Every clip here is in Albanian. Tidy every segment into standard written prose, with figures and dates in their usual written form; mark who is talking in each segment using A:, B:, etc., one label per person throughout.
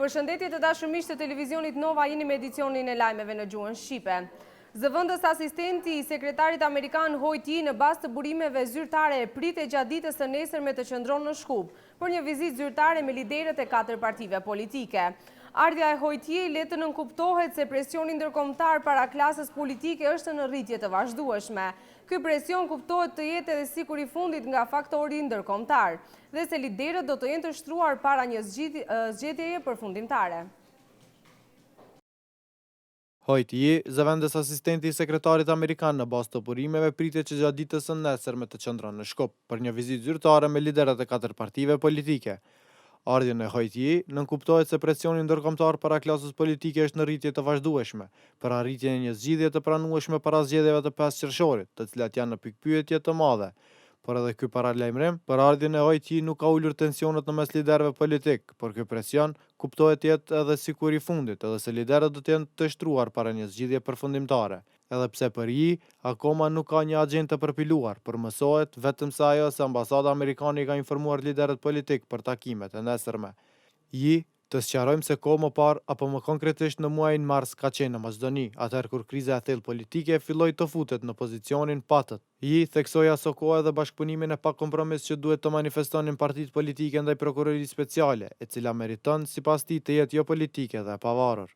A: Përshëndetje të dashur miq të televizionit Nova, jeni me edicionin e lajmeve në gjuhën shqipe. Zëvendës asistenti i sekretarit amerikan Hojti në bazë të burimeve zyrtare pritet gjatë ditës së nesërme të qëndron në Shkup për një vizitë zyrtare me liderët e 4 partive politike. Ardhja e Hojti le të nënkuptohet se presioni ndërkombëtar para klasës politike është në rritje të vazhdueshme. Ky presion kuptohet të jetë edhe sikur i fundit nga faktori ndërkombëtar dhe se liderët do të jenë të shtruar para një zgjedhjeje përfundimtare.
B: Hojti, zëvendës asistenti i sekretarit amerikan në bazë të burimeve, pritet që gjatë ditës së nesërme të qëndron në Shkup për një vizitë zyrtare me liderët e 4 partive politike. Ardhjen e Hojti nënkuptohet se presioni ndërkombëtar para klasës politike është në rritje të vazhdueshme për arritjen e një zgjidhje të pranueshme para zgjedhjeve të 5 qershorit, të cilat janë në pikpyetje të mëdha. Por edhe ky paralajmërim për ardhjen e Hojti nuk ka ulur tensionet në mes liderëve politik, por ky presion kuptohet jetë edhe sikur i fundit, edhe se liderët do të jenë të shtruar para një zgjidhje përfundimtare. Edhe pse për akoma nuk ka një agjendë të përpiluar, por mësohet vetëm se ajo se ambasada amerikane ka informuar liderët politik për takimet e nesërme. Të sqarojmë se kohë më parë apo më konkretisht në muajin mars ka qenë në Maqedoni, atëherë kur kriza e thellë politike filloi të futet në pozicionin patët. Theksoi aso kohë edhe bashkëpunimin e pakompromis që duhet të manifestonin partitë politike ndaj prokurorisë speciale, e cila meriton sipas tij të jetë jo politike dhe e pavarur.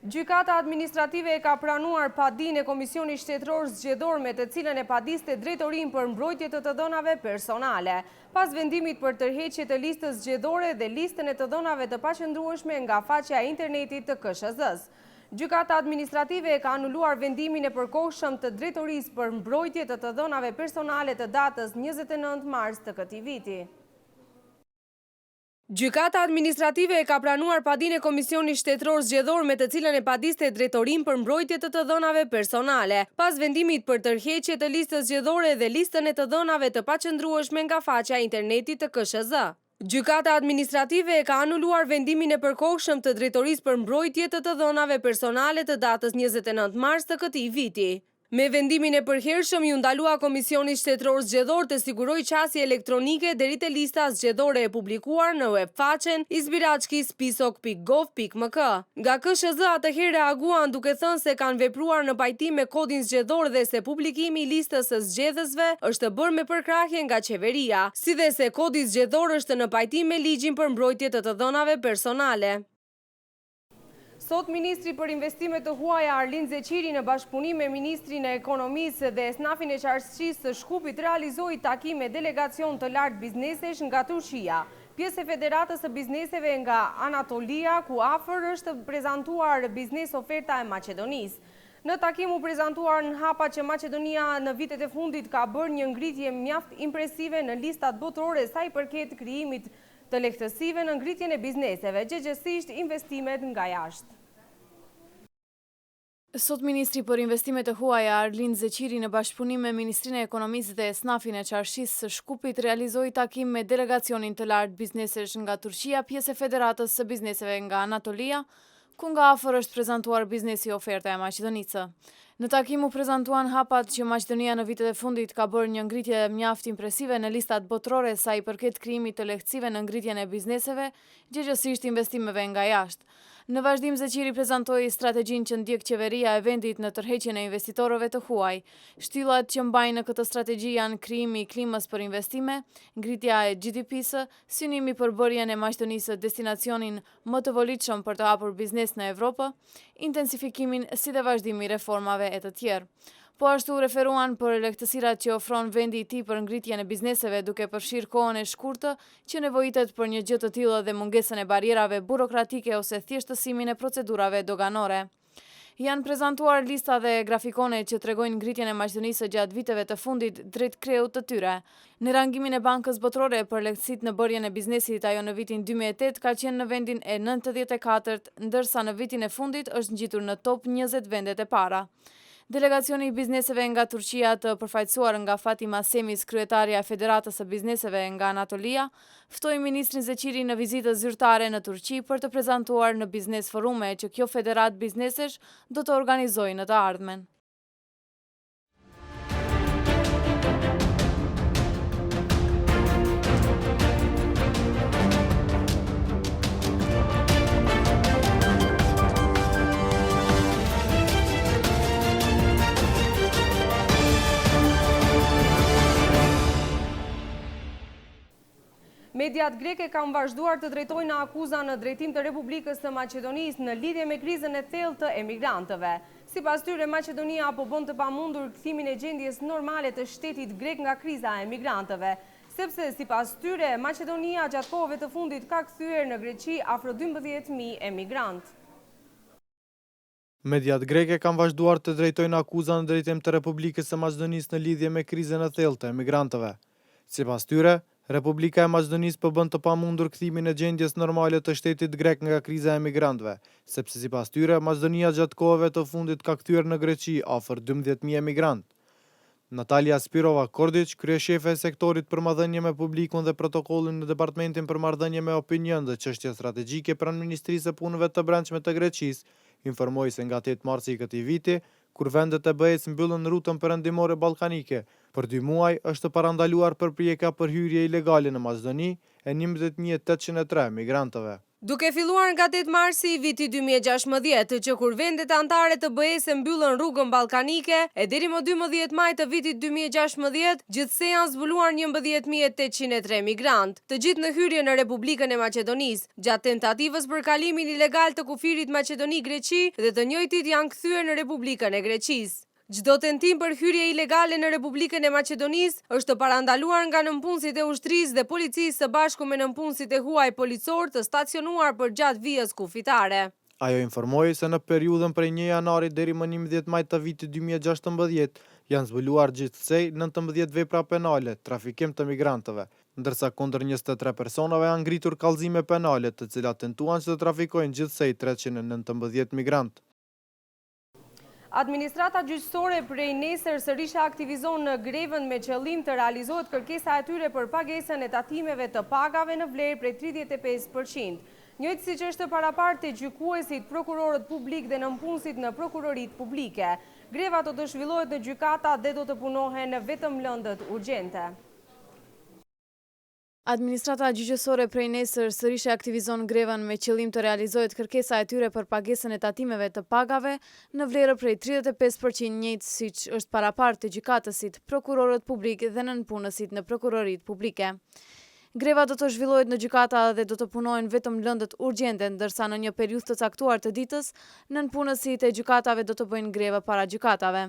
A: Gjykata administrative e ka pranuar padinë e Komisionit Shtetëror Zgjedhor me të cilën e padiste drejtorinë për mbrojtje të dhënave personale, pas vendimit për tërheqje të listës zgjedhore dhe listën e të dhënave të paqëndrueshme nga faqja e internetit të KSZ-s. Gjykata administrative e ka anuluar vendimin e përkohshëm të drejtorisë për mbrojtje të dhënave personale të datës 29 mars të këtij viti. Gjykata administrative e ka pranuar padinë e Komisionit Shtetëror Zgjedhor me të cilën e padiste drejtorinë për mbrojtje të dhënave personale, pas vendimit për tërheqje të listës zgjedhore dhe listën e të dhënave të paqëndrueshme nga faqja e internetit të KSZ. Gjykata administrative e ka anuluar vendimin e përkohshëm të drejtorisë për mbrojtje të dhënave personale të datës 29 mars të këtij viti. Me vendimin e përhershëm ju ndalua Komisioni Shtetëror Zgjedhor të sigurojë qasje elektronike deri te lista zgjedhore e publikuar në webfaqen izbiraçki.spisok.gov.mk. Nga KSZ atëherë reaguan duke thënë se kanë vepruar në pajtim me kodin zgjedhor dhe se publikimi i listës së zgjedhësve është bërë me përkrahje nga qeveria, si dhe se kodi zgjedhor është në pajtim me ligjin për mbrojtje të dhënave personale. Sot Ministri për Investime të Huaja Arlind Zeqiri në bashkëpunim me Ministrin e Ekonomisë dhe Esnafin e Qartësisë së Shkupit realizoi takim me delegacion të lartë biznesesh nga Turqia, pjesë e Federatës së Bizneseve nga Anatolia, ku afër është prezantuar biznes oferta e Maqedonisë. Në takim u prezantuar në hapa që Maqedonia në vitet e fundit ka bërë një ngritje mjaft impresive në listat botërore sa i përket krijimit të lehtësive në ngritjen e bizneseve, gjithsesi investimet nga jashtë.
C: Sot Ministri për Investime të Huaja Arlind Zeqiri në bashkëpunim me Ministrinë e Ekonomisë dhe Esnafin e Qartësisë së Shkupit realizoi takim me delegacionin të lartë biznesesh nga Turqia, pjesë e Federatës së Bizneseve nga Anatolia, ku nga afër është prezantuar biznesi oferta e Maqedonisë. Në takim u prezantuan hapat që Maqedonia në vitet e fundit ka bërë një ngritje mjaft impresive në listat botërore sa i përket krijimit të lehtësive në ngritjen e bizneseve, gjithsesi investimeve nga jashtë. Në vazhdim Zeqiri prezantoi strategjinë që ndjek qeveria e vendit në tërheqjen e investitorëve të huaj. Shtyllat që mbajnë në këtë strategji janë krijimi i klimës për investime, ngritja e GDP-së, synimi për bërjen e Maqedonisë destinacionin më të volitshëm për të hapur biznes në Evropë, intensifikimin si dhe vazhdimi i reformave e të tjerë. Po ashtu referuan për lehtësirat që ofron vendi i tij për ngritjen e bizneseve duke përfshirë kohën e shkurtë që nevojitet për një gjë të tillë dhe mungesën e barierave burokratike ose thjeshtësimin e procedurave doganore. Janë prezantuar lista dhe grafikone që tregojnë ngritjen e Maqedonisë gjatë viteve të fundit drejt kreut të tyre. Në rangimin e Bankës Botërore për lehtësitë në bërjen e biznesit, ajo në vitin 2008 ka qenë në vendin e 94, ndërsa në vitin e fundit është ngjitur në top 20 vendet e para. Delegacioni i bizneseve nga Turqia të përfaqësuar nga Fatima Semis, kryetarja e Federatës së Bizneseve nga Anatolia, ftoi ministrin Zeqiri në vizitë zyrtare në Turqi për të prezantuar në biznes forume që kjo Federatë Biznesesh do të organizojë në të ardhmen.
A: Mediat greke kanë vazhduar të drejtojnë akuza në drejtim të Republikës të Maqedonisë në lidhje me krizën e thellë të emigrantëve. Sipas tyre, Maqedonia po bën të pamundur kthimin e gjendjes normale të shtetit grek nga kriza e emigrantëve, sepse sipas tyre, Maqedonia gjatë kohëve të fundit ka kthyer në Greqi afro 12.000 emigrantë.
B: Mediat greke kanë vazhduar të drejtojnë akuza në drejtim të Republikës së Maqedonisë në lidhje me krizën e thellë të emigrantëve. Sipas tyre, Republika e Maqedonisë po bën të pamundur kthimin e gjendjes normale të shtetit grek nga kriza e emigrantëve, sepse sipas tyre, Maqedonia gjatë kohëve të fundit ka kthyer në Greqi afër 12.000 emigrantë. Natalia Spirova Kordic, kryeshefe e sektorit për marrëdhënie me publikun dhe protokollin në Departamentin për marrëdhënie me opinion dhe çështje strategjike pranë Ministrisë së Punëve të Brendshme të Greqisë, informoi se nga 8 marsi i këtij viti, kur vendet e BE-s mbyllën rrugën perëndimore ballkanike, për 2 muaj është parandaluar përpjekja për hyrje ilegale në Maqedoni e 11.803 migrantëve.
A: Duke filluar nga 8 marsi i vitit 2016, që kur vendet anëtare të BE-s mbyllën rrugën ballkanike, e deri më 12 maj të vitit 2016, gjithsej janë zbuluar 11.803 migrantë, të gjithë në hyrje në Republikën e Maqedonisë, gjatë tentativës për kalimin ilegal të kufirit Maqedoni-Greqi dhe të njëjtit janë kthyer në Republikën e Greqisë. Çdo tentim për hyrje ilegale në Republikën e Maqedonisë është parandaluar nga nënpunësit e ushtrisë dhe policisë së bashku me nënpunësit e huaj policor të stacionuar për gjatë vijës kufitare.
B: Ajo informoi se në periudhën prej 1 janari deri më 11 maj të vitit 2016 janë zbuluar gjithsej 19 vepra penale, trafikim të migrantëve, ndërsa kundër 23 personave janë ngritur kallëzime penale, të cilat tentuan që të trafikojnë gjithsej 319 migrantë.
A: Administrata gjyqësore prej nesër sërish aktivizon në grevën me qëllim të realizohet kërkesa e tyre për pagesën e tatimeve të pagave në vlerë prej 35%. Njëjtë siç është parapartë të gjykuesit, prokurorët publik dhe nënpunësit në prokuroritë publike. Greva do të zhvillohet në gjykata dhe do të punohen vetëm lëndët urgjente.
C: Administrata gjyqësore prej nesër sërish aktivizon grevën me qëllim të realizohet kërkesa e tyre për pagesën e tatimeve të pagave në vlerë prej 35%, njëjtë siç është parapartë të gjykatësit, prokurorët publik dhe nënpunësit në prokuroritë publike. Greva do të zhvillohet në gjykata dhe do të punojnë vetëm lëndët urgjente, ndërsa në një periudhë të caktuar të ditës, nënpunësit e gjykatave do të bëjnë grevë para gjykatave.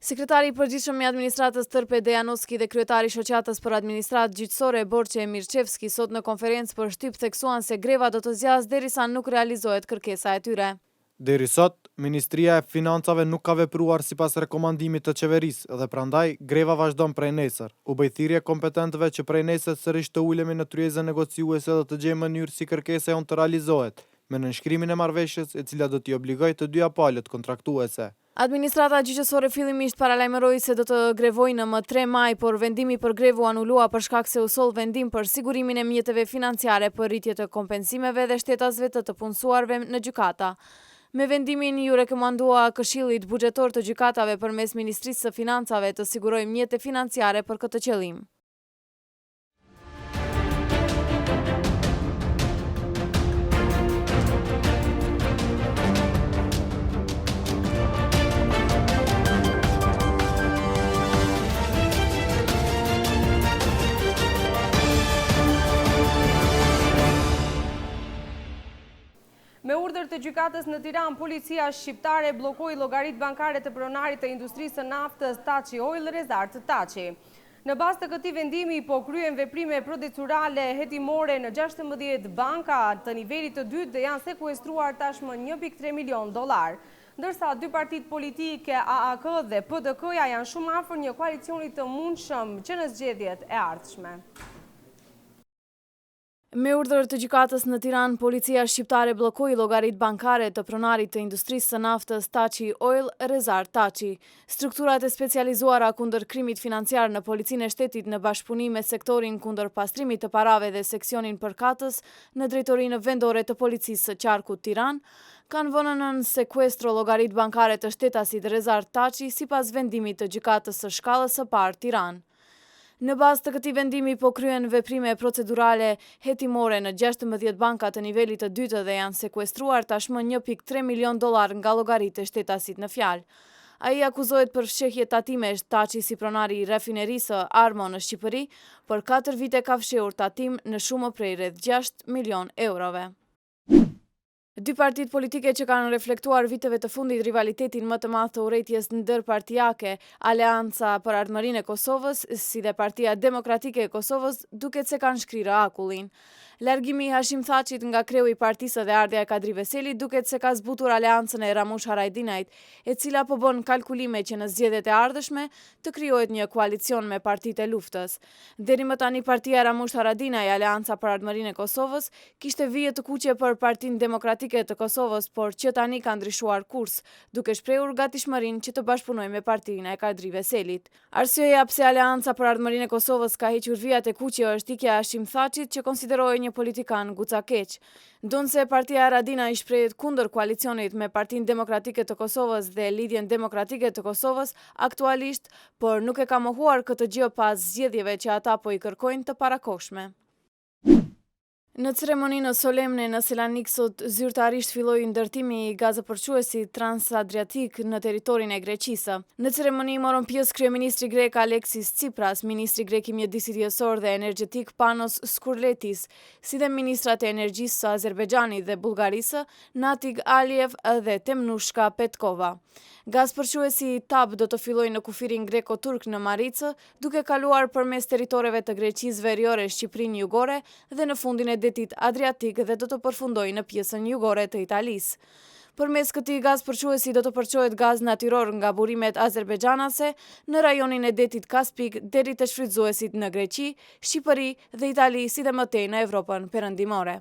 C: Sekretari i përgjithshëm i administratës Tërpe Dejanoski dhe kryetari i shoqatës për administratë gjyqësore Borçe Mirçevski sot në konferencë për shtyp theksuan se greva do të zgjasë derisa nuk realizohet kërkesa e tyre.
B: Deri sot, Ministria e Financave nuk ka vepruar sipas rekomandimit të qeverisë dhe prandaj greva vazhdon prej nesër. U bë thirrje kompetentëve që prej nesër sërish të ulemi në tryezën negociuese dhe të gjejmë mënyrë si kërkesa jonë të realizohet, me nënshkrimin e marrëveshjes e cila do t'i obligojë të dyja palët kontraktuese.
C: Administrata gjyqësore fillimisht paralajmëroi se do të grevojnë më 3 maj, por vendimi për grevu anulua për shkak se u soll vendim për sigurimin e mjeteve financiare për rritje të kompensimeve dhe shtetasve të punësuarve në gjykata. Me vendimin ju rekomandua Këshillit Buxhetor të Gjykatave përmes Ministrisë së Financave të sigurojë mjete financiare për këtë qëllim.
A: Me urdhër të gjykatës në Tiranë, policia shqiptare bllokoi llogaritë bankare të pronarit të industrisë së naftës Taçi Oil Resort Taçi. Në bazë të këtij vendimi po kryen veprime procedurale hetimore në 16 banka të nivelit të dytë dhe janë sekuestruar tashmë $1.3 milion. Ndërsa dy partitë politike AAK dhe PDK-ja janë shumë afër një koalicioni të mundshëm që në zgjedhjet e ardhshme.
C: Me urdhër të gjykatës në Tiranë, policia shqiptare bllokoi llogaritë bankare të pronarit të industrisë së naftës Taçi Oil Resort Taçi. Strukturat e specializuara kundër krimit financiar në Policinë e Shtetit në bashkëpunim me sektorin kundër pastrimit të parave dhe seksionin përkatës në drejtorinë vendore të Policisë së Qarkut Tiranë kanë vënë në sekuestro llogaritë bankare të shtetasit Resort Taçi sipas vendimit të gjykatës së shkallës së parë Tiranë. Në bazë të këtij vendimi po kryen veprime procedurale hetimore në 16 banka të nivelit të dytë dhe janë sekuestruar tashmë $1.3 milion nga llogaritë e shtetasit në fjalë. Ai akuzohet për fshehje tatimesh Taçi si pronari i rafinerisë Armo në Shqipëri, për 4 vite ka fshehur tatim në shumë prej rreth 6 milion eurove. Dy partitë politike që kanë reflektuar viteve të fundit rivalitetin më të madh të urrëties ndërpartijake, Aleanca për Ardhmërinë e Kosovës, si dhe Partia Demokratike e Kosovës, duket se kanë shkrirë akullin. Largimi i Hashim Thaçit nga kreu i partisë dhe ardhja e Kadri Veselit duket se ka zbutur aleancën e Ramush Haradinajt, e cila po bën kalkulime që në zgjedhjet e ardhshme të krijohet një koalicion me partitë e luftës. Deri më tani partia Ramush Haradinaj, Aleanca për Ardhmërinë e Kosovës, kishte vije të kuqe për Partinë Demokratike të Kosovës, por që tani ka ndryshuar kurs, duke shprehur gatishmërinë që të bashkëpunojë me partinë e Kadri Veselit. Arsyeja pse Aleanca për Ardhmërinë e Kosovës ka hequr vijat e kuqe është ikja e Hashim Thaçit, që konsiderohej një politikan gucakeq. Ndonse partia Haradinaj shprehet kundër koalicionit me Partinë Demokratike të Kosovës dhe Lidhjen Demokratike të Kosovës aktualisht, por nuk e ka mohuar këtë gjë pas zgjedhjeve që ata po i kërkojnë të parakohshme. Në ceremoninë solemne në Selanik sot zyrtarisht filloi ndërtimi i gazopërçuesit transadriatik në territorin e Greqisë. Në ceremoni morën pjesë kryeministri grek Aleksis Tsipras, ministri grek i mjedisit jeshor dhe energjetik Panos Skurletis, si dhe ministrat e energjisë së Azerbajxhanit dhe Bullgarisë, Natig Aliyev dhe Temnushka Petkova. Gazpërçuesi TAP do të fillojë në kufirin greko-turk në Maricë, duke kaluar përmes territoreve të Greqisë veriore, Shqipërinë jugore dhe në fundin e detit Adriatik dhe do të përfundojë në pjesën jugore të Italisë. Përmes këtij gazpërçuesi do të përçohet gaz natyror nga burimet azerbaixhanase në rajonin e detit Kaspik deri te shfrytëzuesit në Greqi, Shqipëri dhe Itali, si dhe më tej në Evropën perëndimore.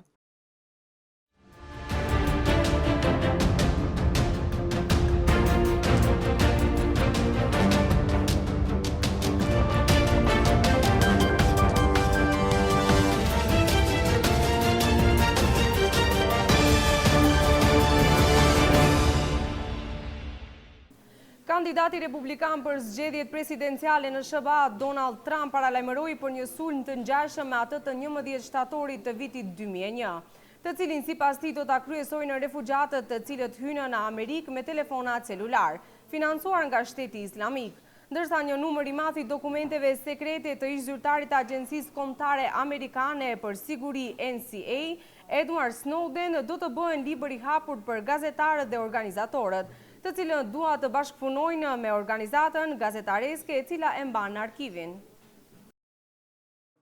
A: Kandidati republikan për zgjedhjet presidenciale në SBA, Donald Trump, paralajmëroi për një sulm të ngjashëm me atë të 11 shtatorit të vitit 2001, të cilin sipas tij do ta kryesojnë refugjatët të cilët hynë në Amerikë me telefona celular, financuar nga Shteti Islamik, ndërsa një numër i madh i dokumenteve sekrete të ish-zyrtarit të Agjencisë Kombëtare Amerikane për Siguri NSA, Edward Snowden, do të bëhen libër i hapur për gazetarët dhe organizatorët, të cilët dua të bashkëpunojnë me organizatën gazetareske e cila e mban arkivin.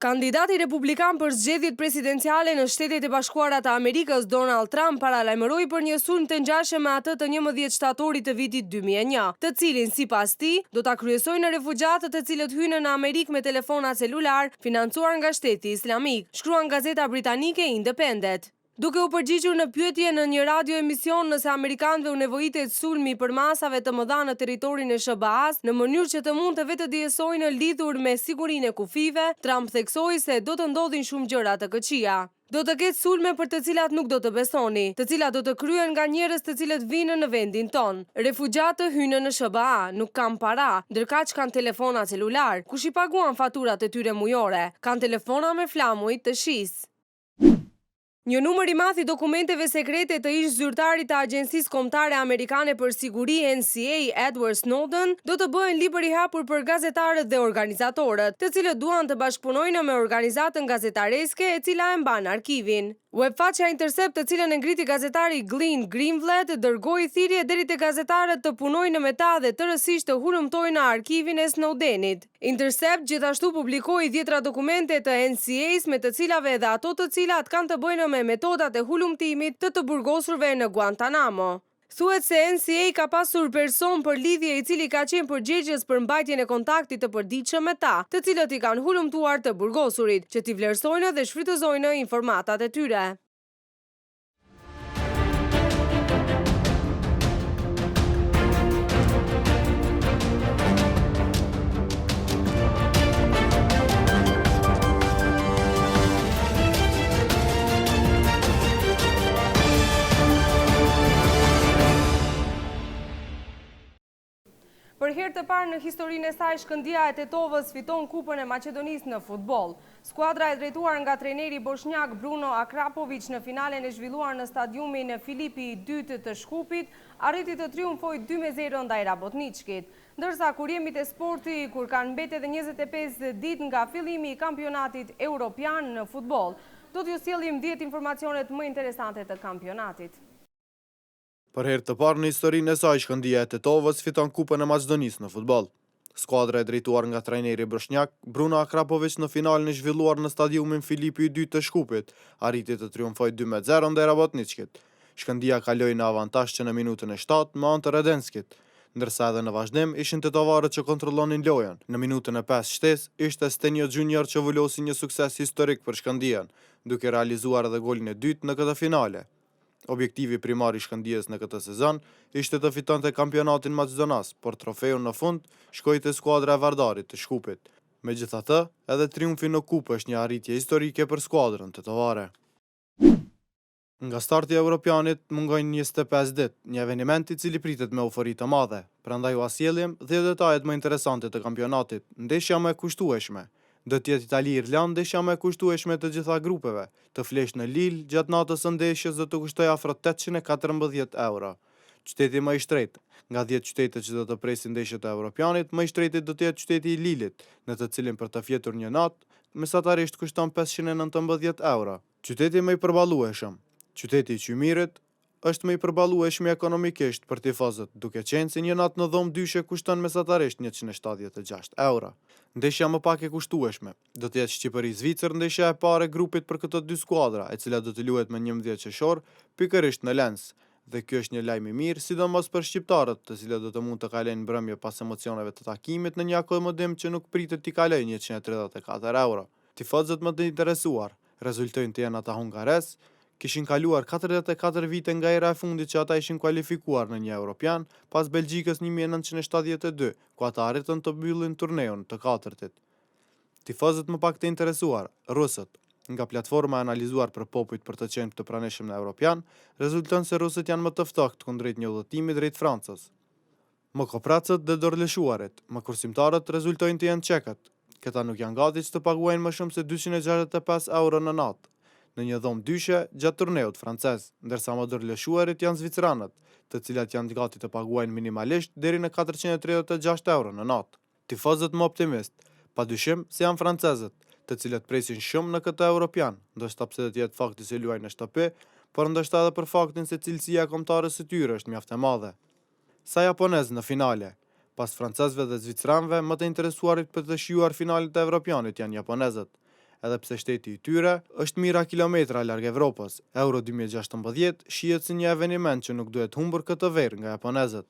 A: Kandidati republikan për zgjedhjet presidenciale në Shtetet e Bashkuara të Amerikës, Donald Trump, paralajmëroi për një sulm të ngjashëm me atë të 11 shtatorit të vitit 2001, të cilin sipas tij do ta kryesojnë refugjatët të cilët hynë në Amerikë me telefona celular, financuar nga Shteti Islamik, shkruan gazeta britanike Independent. Duke u përgjigjur në pyetje në një radio emision nëse amerikanëve u nevojitet sulmi për masave të mëdha në territorin e SBA-s në mënyrë që të mund të vetë dijesojnë lidhur me sigurinë e kufive, Trump theksoi se do të ndodhin shumë gjëra të këqija. Do të ketë sulme për të cilat nuk do të besoni, të cilat do të kryen nga njerëz të cilët vinë në vendin ton. Refugjatë hynë në SBA, nuk kanë para, ndërkaq kanë telefona celular, kush i paguan faturat e tyre mujore, kanë telefona me flamuj të shisë. Një numër i madh i dokumenteve sekrete të ish-zyrtarit të Agjencisë Kombëtare Amerikane për Siguri NSA, Edward Snowden, do të bëhen libër i hapur për gazetarët dhe organizatorët, të cilët duan të bashkëpunojnë me organizatën gazetareske e cila e mban arkivin. Webfaqja Intercept, të cilën e ngriti gazetari Glenn Greenblatt, dërgoi thirrje deri te gazetarët të punojnë me ta dhe tërësisht të hulumtojnë arkivin e Snowdenit. Intercept gjithashtu publikoi 10 dokumente të NSA-s me të cilave edhe ato të cilat kanë të bëjnë me metodat e hulumtimit të burgosurve në Guantanamo. Thuhet se NSA ka pasur person për lidhje i cili ka qenë përgjegjës për mbajtjen e kontaktit të përditshëm me ta, të cilët i kanë hulumtuar të burgosurit, që t'i vlerësojnë dhe shfrytëzojnë informatat e tyre. Për herë të parë parë në historinë e saj, Shkëndija e Tetovës fiton Kupën e Maqedonisë në futboll. Skuadra e drejtuar nga trajneri bosnjak Bruno Akrapovic në finalen e zhvilluar në stadiumin Filipi II të Shkupit, arriti të triumfoj 2-0 ndaj Rabotničkit. Ndërsa kur jemi te sporti, kur kanë mbetë edhe 25 ditë nga fillimi i kampionatit europian në futboll, do t'ju sjellim 10 informacionet më interesante të kampionatit.
B: Për herë të parë në historinë e saj, Shkëndija e Tetovës fiton Kupën e Maqedonisë në futboll. Skuadra e drejtuar nga trajneri bosnjak Bruno Akrapovic në finalen e zhvilluar në stadiumin Filipi II të Shkupit, arriti të triumfojë 2-0 ndaj Rabotničkit. Shkëndija kaloi në avantazh që në minutën e 7 me anë të Radenskit, ndërsa edhe në vazhdim ishin tetovarët që kontrollonin lojën. Në minutën e 5 shtesë ishte Stenio Junior që vullosi një sukses historik për Shkëndijan, duke realizuar edhe golin e dytë në këtë finale. Objektivi primar i Shkëndijës në këtë sezon ishte të fitonte kampionatin maqedonas, por trofeun në fund shkoi te skuadra e Vardarit të Shkupit. Megjithatë, edhe triumfi në kupë është një arritje historike për skuadrën tetovare. Nga starti i Europianit mungojnë 25 ditë, një eveniment i cili pritet me eufori të madhe. Prandaj u sjellëm 10 detajet më interesante të kampionatit, ndeshja më e kushtueshme. Do të jetë Itali-Irland, ndeshja më e kushtueshme të gjitha grupeve. Të flesh në Lille gjatë natës së ndeshjes do të kushtoj afro 814 euro. Qyteti më i shtrenjtë. Nga 10 qytetet që do të presin ndeshjet e Europianit, më i shtrenjti do të jetë qyteti i Lilit, në të cilin për të fjetur një natë, mesatarisht kushton 519 euro. Qyteti më i përballueshëm. Qyteti i Qymirit është më i përballueshëm ekonomikisht për tifozët, duke qenë se një natë në dhomë dyshe kushton mesatarisht 176 euro. Ndeshja më pak e kushtueshme do të jetë Shqipëri-Zvicër, ndeshja e parë e grupit për këto dy skuadra, e cila do të luhet më 11 qershor, pikërisht në Lens. Dhe ky është një lajm i mirë, sidomos për shqiptarët, të cilët do të mund të kalojnë mbrëmje pas emocioneve të takimit në një akomodim që nuk pritet t'i kalojë 134 euro. Tifozët më të interesuar rezultojnë të jenë ata hungares, kishin kaluar 44 vite nga era e fundit që ata ishin kualifikuar në një Europian, pas Belgjikës 1972, ku ata arritën të mbyllin turneun të katërtit. Tifozët më pak të interesuar, rusët. Nga platforma e analizuar për popujt për të qenë të pranishëm në Europian, rezulton se rusët janë më të ftoftë kundrejt një udhëtimi drejt Francës. Më kopracët dhe dorëlëshuarit, më kursimtarët rezultojnë të jenë çekët. Këta nuk janë gati që të paguajnë më shumë se 265 euro në natë në një dhomë dyshe gjatë turneut francez, ndërsa më dorëlëshuarit janë zvicranët, të cilat janë gati të paguajnë minimalisht deri në 436 euro në natë. Tifozët më optimist, padyshim se janë francezët, të cilat presin shumë në këtë Europian, ndoshta pse do të jetë fakti se luajnë në shtëpi, por ndoshta edhe për faktin se cilësia kombëtare së tyre është mjaft e madhe. Sa japonez në finale. Pas francezëve dhe zvicranëve, më të interesuarit për të shijuar finalet e Europianit janë japonezët. Edhe pse shteti i tyre është mijëra kilometra larg Evropës, Euro 2016 shihet si një eveniment që nuk duhet humbur këtë verë nga japonezët.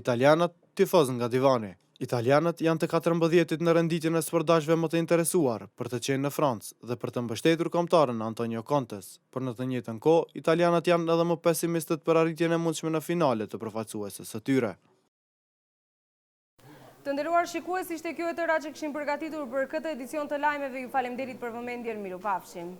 B: Italianët tifoz nga divani. Italianët janë të 14-tit në renditjen e sportazhëve më të interesuar për të qenë në Francë dhe për të mbështetur kombëtaren Antonio Contes. Por në të njëjtën kohë, italianët janë edhe më pesimistët për arritjen e mundshme në finale të përfaqësuesës së tyre.
A: Të nderuar shikues, ishte kjo e tëra që kishim përgatitur për këtë edicion të lajmeve. Ju faleminderit për vëmendjen, mirupafshim.